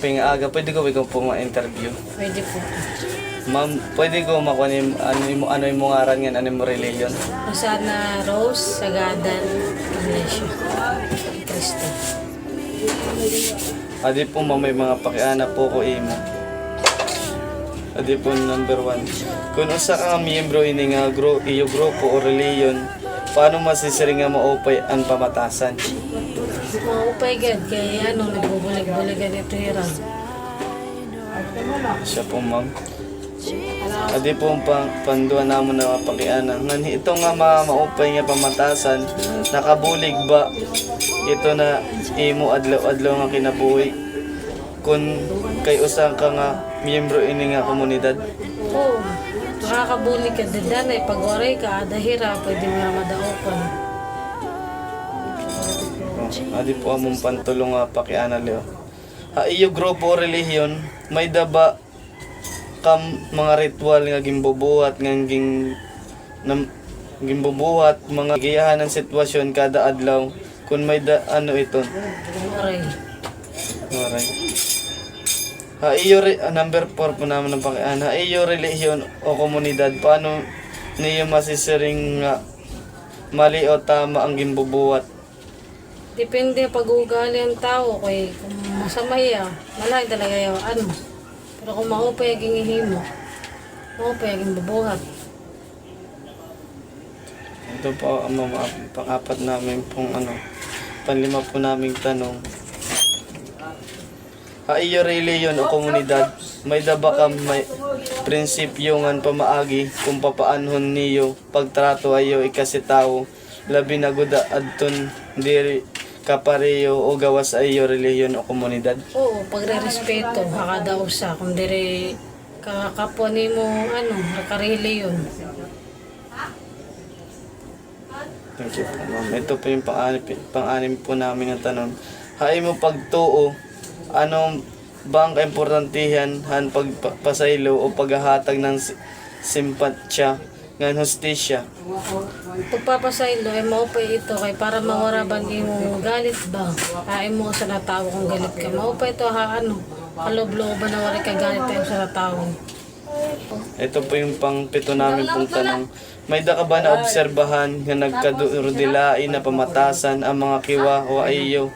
ping aga, pwede ko ikaw po ma-interview. Pwede po. Ma'am, pwede ko makuha ano yung mga aran yan, ano yung religion? Rosana Rose, Sagadan, Iglesia. Cristo. Adi po ma'am, may mga pakiana po ko imo. Adi po number 1. Kung usa ka miyembro ini nga iyo grupo o religion, paano masisiring nga maupay ang pamatasan? Maupay gad, kaya nagbubulig-buligan ito hirang. Siya po ma'am. Adi po ang panduan namon na pakiana. Ngan ito nga maupay nga pamatasan, nakabulig ba ito na imo adlaw-adlaw nga kinabuhi? Kung kay usa ka nga miyembro ini nga komunidad. Oo. Makakabulig ka din danay. Pag waray ka, adahira, pwede mo na madaopan. Adi po among pantulong nga pakiana Leo. Iyo grupo o relihiyon, may daba kam mga ritual nga gimbubuhat nga gimbubuhat mga giyahan ng sitwasyon kada adlaw kun may ano ito. Waray. Alright. Number 4 po naman ng pakiana. Iyo relihiyon o komunidad, paano niyo masisiring nga mali o tama ang gimbubuhat? Depende pag-uugali ang tao. Kaya kung masama iya, malaki talaga yung ano. Pero kung maupay aging ihimo, maupay aging bubuhat. Ito po ang pang-apat namin pong panlima po naming tanong. Iyo reliyon o komunidad, may daba ka may prinsipyo ngan pamaagi kung papaanhon niyo pagtrato ayo ikasitaw labi na guda adton diri kapareho o gawas ayo reliyon o komunidad. Oo, pagre-respeto, hakada usa. Kung dire kakapwa ni mo, nakarili yun. Thank you po ma'am. Ito po yung pang-anim po namin na tanong. Hay mo pagtuo, anong bang kaimportantihan han pagpasaylo o paghahatag ng simpatsya ng hostisya? Pagpapasaylo, maupay ito kay para mawaraban mo galit ba? Kain mo sa natawo kung galit ka. Maupay ito kalobloban na wari ka galit tayo sa natawo. Ito po yung pang-pito namin pong tanong. May da ka ba na obserbahan nga nagkadurudilain na pamatasan ang mga kiwa o ayo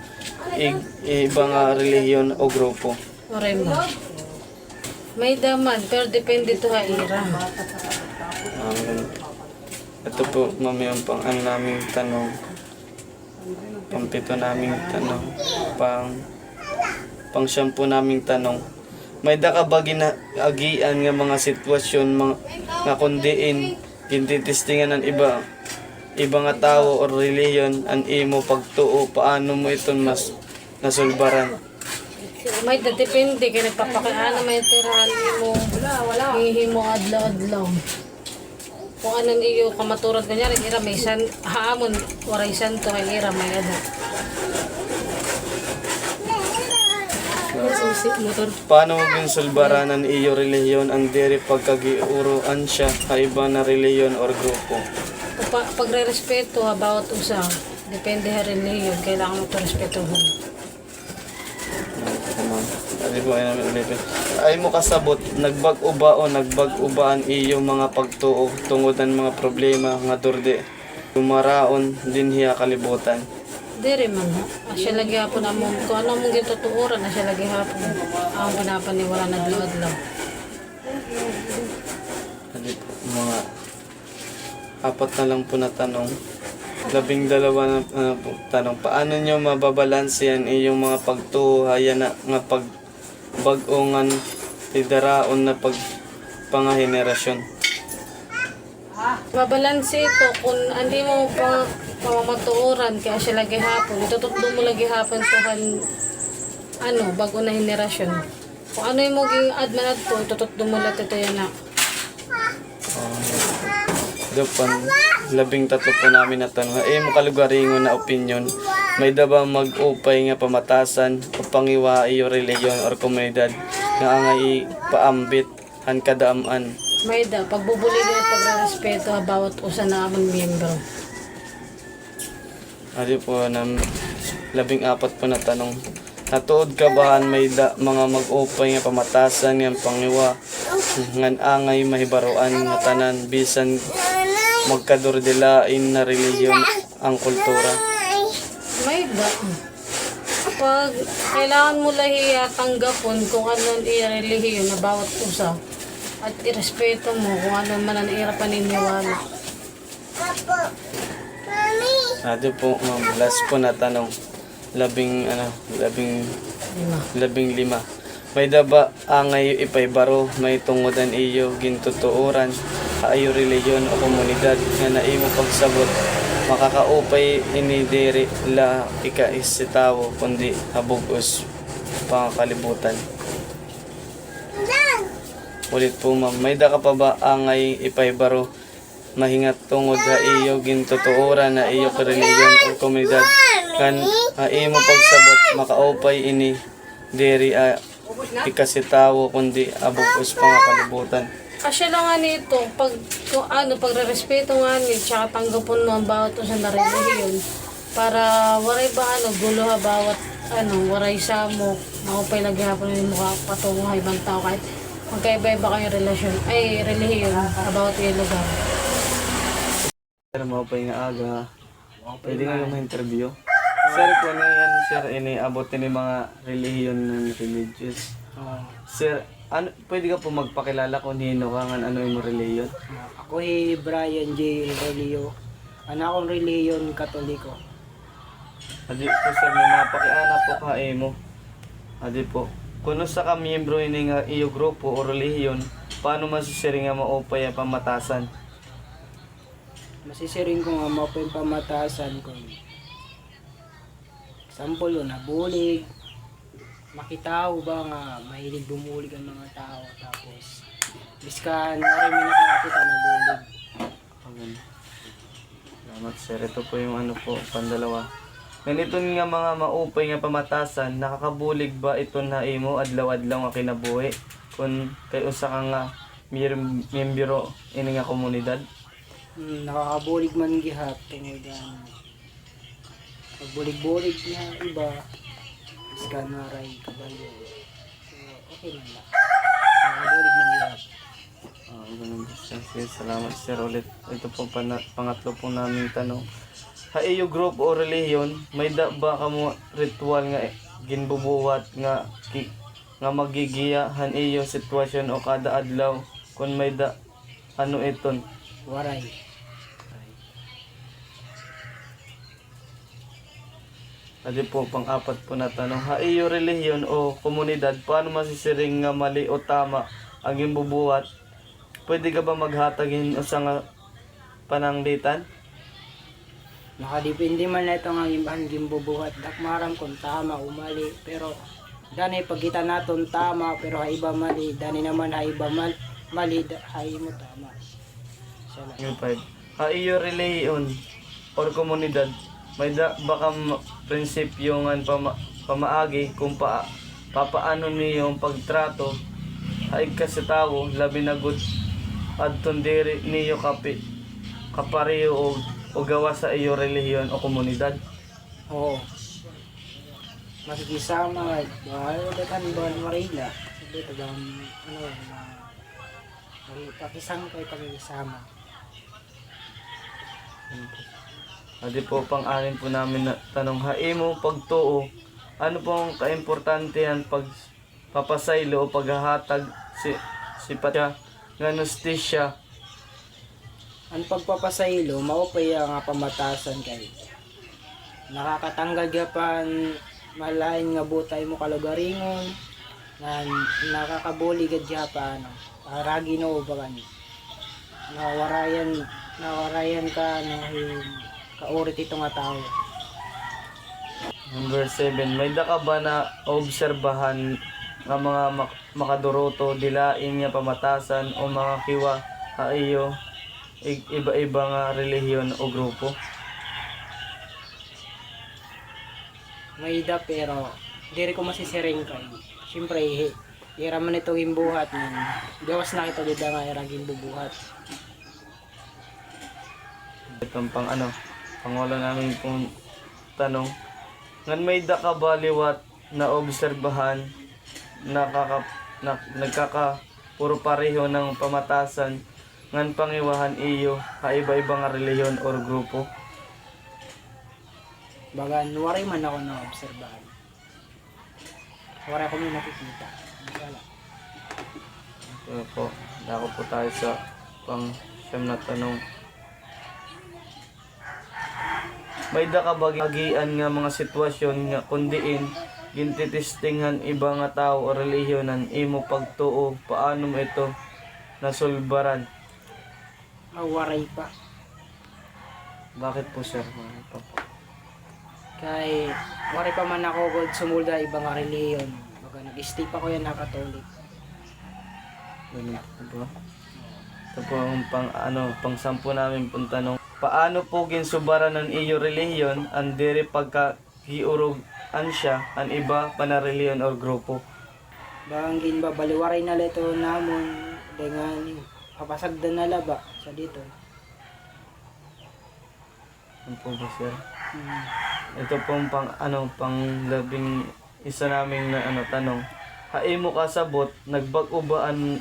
ibang relihiyon o grupo? Oray mo. May daman, pero depende ito ira. Ito po ma'am yung naming tanong. Pang-pito naming tanong. Pang-siyam po naming tanong. May da ka ba ginaagian nga mga sitwasyon nga kundiin gintitistingan ng iba nga tao o relihiyon ang imo pagtuo, paano mo ito mas nasulbaran? May depende kay nagpapakiana may tirahan mo hihimo adlaw-adlaw. Kung anong iyo kamaturan kanya ira may haamon waray santo kay ira may ada. Paano mo ginsulbaranan iyo relihiyon ang diri pagkagiuruan siya sa iba na relihiyon or grupo? Pagre-respeto bawat usa, depende sa relihiyon, kailangan mo ito respetuhan. Ay mo kasabot, nagbag-uba o nagbag-ubaan iyo mga pagtuo tungod ng mga problema nga durde. Lumaraon din hiya kalibutan. Dere man ha. Asya lagi hapon among kung ano mong gitutuuran, asya lagi hapon. Ang pinapaniwala na adlaw-adlaw. Mga apat na lang po na tanong. 12 na po tanong. Paano nyo mababalansiyan iyong mga pagtuhayan na nga pagbag-ongan tidaraon na panghenerasyon? Mabalanse ito kung hindi mo pamamatuoran kaya siya lagi hapon. Itututlo mo lagi hapon tuhan bago na henerasyon. Kung ano yung maging adman to, itututlo mo lahat ito yan na. Doon, 13 po namin na tanong. Mo kalugaringon na opinion, may daba mag-upay nga pamatasan o pangiwa iyo reliyon or komunidad nga angay paambit han kadaaman? May da, pagbubuligan at pagre-respeto bawat usa na among miyembro. Adi po ng 14 po na tanong. Natuod kabahan may mga mag-upay nga pamatasan nga pangiwa ngan angay mahibaruan nga tanan bisan magkadurdilain na relihiyon ang kultura. May da. Pag kailangan mo lahiya tanggapon kung ano ang relihiyon na bawat usa at irespeto mo kung ano man ang ira paniniwala. Ado po, ma'am, last po na tanong. Labing lima. May daba angay ipaybaro, may tungodan iyo, gintutuoran, kaayo reliyon o komunidad nga naimo pagsabot, makakaupay inidiri la ikaisitawo, kundi habugos pangakalibutan. Ulit po ma'am, may da ka pa ba angay ipaybaro, mahingat tungod sa iyo gintutuoran na iyo reliyon o komunidad kan imo pagsabot makaupay ini diri ikasitawo kundi abugos pangakalibutan. Asya lang nga nito, pag pagrerespeto nga ni, tsaka tanggapon mo ang bawat usa na relihiyon para waray ba gulo ha bawat waray sa mo, maupay laghapon ni mukha patungo ha ibang tao kahit magkaiba-iba kayong relasyon, ay relihiyon sa bawat yung lugar. Sir, maupay nga aga. Pwede nga yung interview. Sir, kung ano yan, sir, iniabot ni mga relihiyon ng religious. Sir, pwede ka po magpakilala kung hino ka nga ano yung relihiyon? Ako Brian J. Relio. Akong relihiyon Katoliko. Adi po sir, may mapakiana po ka mo. Adi po, kung sa ka miyembro ini nga iyo grupo o relihiyon, paano masisiri nga maupay ang pamatasan? Masisiring ko nga mo yung pamatasan ko. Sampol yun, nabulig. Makitao ba nga mahilig bumulig ang mga tao. Tapos, biskan, maraming nakakita nabulig. Salamat sir, ito po yung ano po, pandalawa. Ganito nga mga maupay nga pamatasan, nakakabulig ba ito na imo adlaw-adlaw nga kinabuhi? Kung kayo sa ka nga miyembro ini nga komunidad? Nakakabulig man gihap. Tungod pagbulig-bulig na iba, biskan maray kabayo. So, okay lang lang. Nakakabulig man gihap. Ganun po sir. Sige, salamat sir ulit. Ito po pangatlo po namin tanong. Sa iyo group o relihiyon, may da ba kamo ritual nga ginbubuhat nga magigiyahan iyo sitwasyon o kada adlaw kung may da ano iton? Waray. Adi po pang-apat po na tanong. Ha iyo relihiyon o komunidad, paano masisiring nga mali o tama ang ginbubuhat? Pwede ka ba maghatagin o sa nga pananglitan? Nakadepende man na ito nga imbahan gimbubuhat. Dakmaram kung tama o mali. Pero dani pagkita naton tama pero haiba mali. Dani naman haiba mali hai mo tama. Siya lang. Yung 5. Ha iyo relihiyon or komunidad, may da baka prinsipyo nga pamaagi kung papaano niyo ang pagtrato ay kasi tao labi na good adton diri niyo kapareho o gawa sa iyo relihiyon o komunidad. Oo. Makikisama bahal datan ban marila. Sabi tagang pakisama kay pakisama. Adi po pang-anin po namin na tanong, haimo pagtuo, ano pong kaimportantehan pagpapasaylo o paghahatag si patya nga nostisya? Ang pagpapasaylo maupay nga pamatasan kay nakakatanggal gapan malain nga butay mo kalugaringon na nakakabulig at japan paragi no ba kani nawarayan ka kaurit ito nga tao. Number 7, may da ka ba na obserbahan nga mga makaduroto, dilain nga pamatasan o mga kiwa iyo iba-iba nga relihiyon o grupo? May ida pero diri ko masisiring kay. Siyempre, ira man ito gimbuhat man. Gawas na ito dida nga ira gimbubuhat. Itong pangwala namin pong tanong, ngan may da ka ba liwat naobserbahan nagkaka puro pareho ng pamatasan ngan pangiwahan iyo iba-iba nga reliyon or grupo. Baga, wari man ako na obserbahan. Wari ako may nakikita. Wala. Kaya po, dako po tayo sa pang-siyam na tanong. May da ka bagian nga mga sitwasyon nga kundiin gintitistinghan iba nga tao o relihiyonan imo pagtuo paano mo ito nasulbaran? Waray pa. Bakit po sir? Bakit pa po? Kay, wari pa man ako kung sumulda ibang reliyon. Baga, nag-stay pa ko yan na Katolik. Ganun po ba? Ito po ang pang-sampu namin pong tanong. Paano po ginsubaran ng iyo relihiyon ang diri pagkahiurugan siya ang iba pa na reliyon or grupo? Bangin ba, baliwaray na lito namon. Dengan, kapasagdan na laba sa dito. Ano po ba sir? Hmm. Ito pong pang labing isa naming na tanong. Haimo kasabot nagbag-ubaan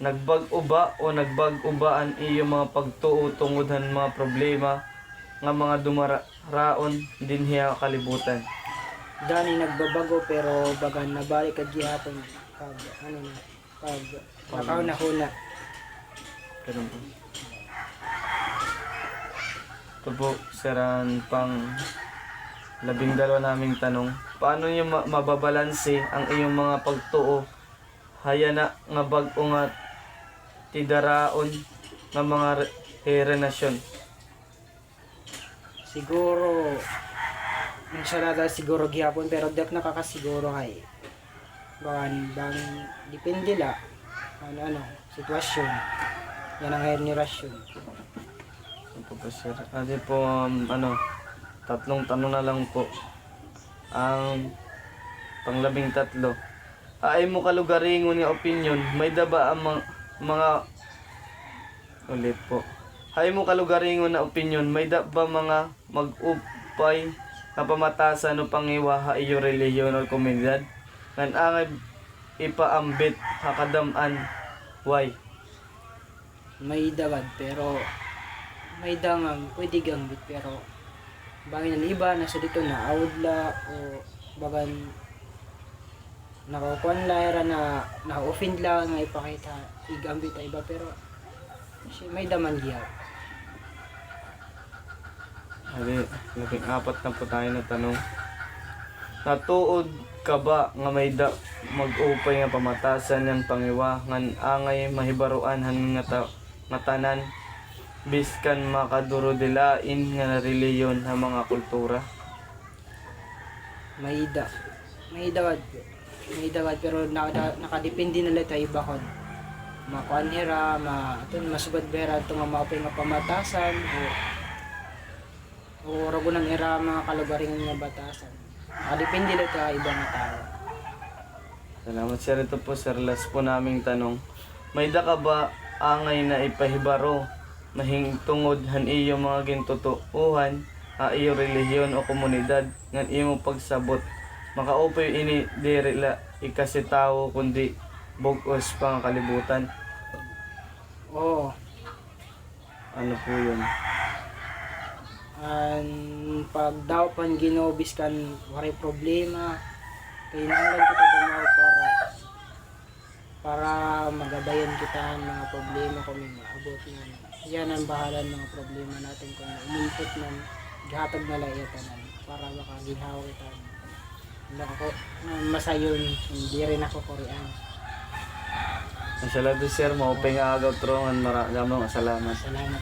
o nagbag-ubaan iyo mga pagtuo tungod mga problema nga mga dumaraon dinhiya kalibutan. Dani nagbabago pero baga nabalik ka gihapon pag nakauna-huna. Ganun po. Ito po siran pang 12 naming tanong. Paano niyo mababalanse ang iyong mga pagtuo hayana nga bag-o nga tidaraon nga mga relasyon? Siguro minsan siguro gihapon pero dak nakakasiguro kay bang depende la sitwasyon. Yan ang henerasyon. Ano po sir? Ate po tatlong tanong na lang po. Ang pang-13. Ay mo kalugaringon nga opinion, may daba ang mga ulit po. Hay mo kalugaringon na opinion, may daba mga mag-upay na pamatasan o pangiwaha iyo relihiyon o komunidad ngan angay ipaambit hakadaman why? May dagad pero may dangang pwede gambit pero bangin ng iba nasa dito na awdla o bagan nakakuan la na na-offend lang nga ipakita igambit ang iba pero may daman giyaw. Ali, 14 na po tayo na tanong. Natuod ka ba nga may mag-upay nga pamatasan ng pangiwa ngan angay mahibaruan nga tanan biskan makaduro dilain nga reliyon ng mga kultura? May dagad pero nakadepende na lang tayo bakod makuan hira masugad bera ito nga maupay nga pamatasan o ragunan ira mga kalugaringan nga batasan nakadepende lang tayo ibang tao. Salamat sir. Ito po sir, last po naming tanong. May da ka ba angay na ipahibaro mahingtungod han iyo mga gintutuuhan iyo relihiyon o komunidad ngan imo pagsabot makaupay ini diri la ikasitawo kundi bugos pang kalibutan? Oo. Ano po yun? Pag daw pan ginobis kan waray problema kailangan kita dumaw para magabayan kita ng mga problema kung may maabot na yan ang bahala ng mga problema natin kung umipot man gihatag na layatan para makaginhaw kita ako masayon hindi rin ako korean. Masyalado sir, maupay nga agaw trongan maraming salamat. Salamat.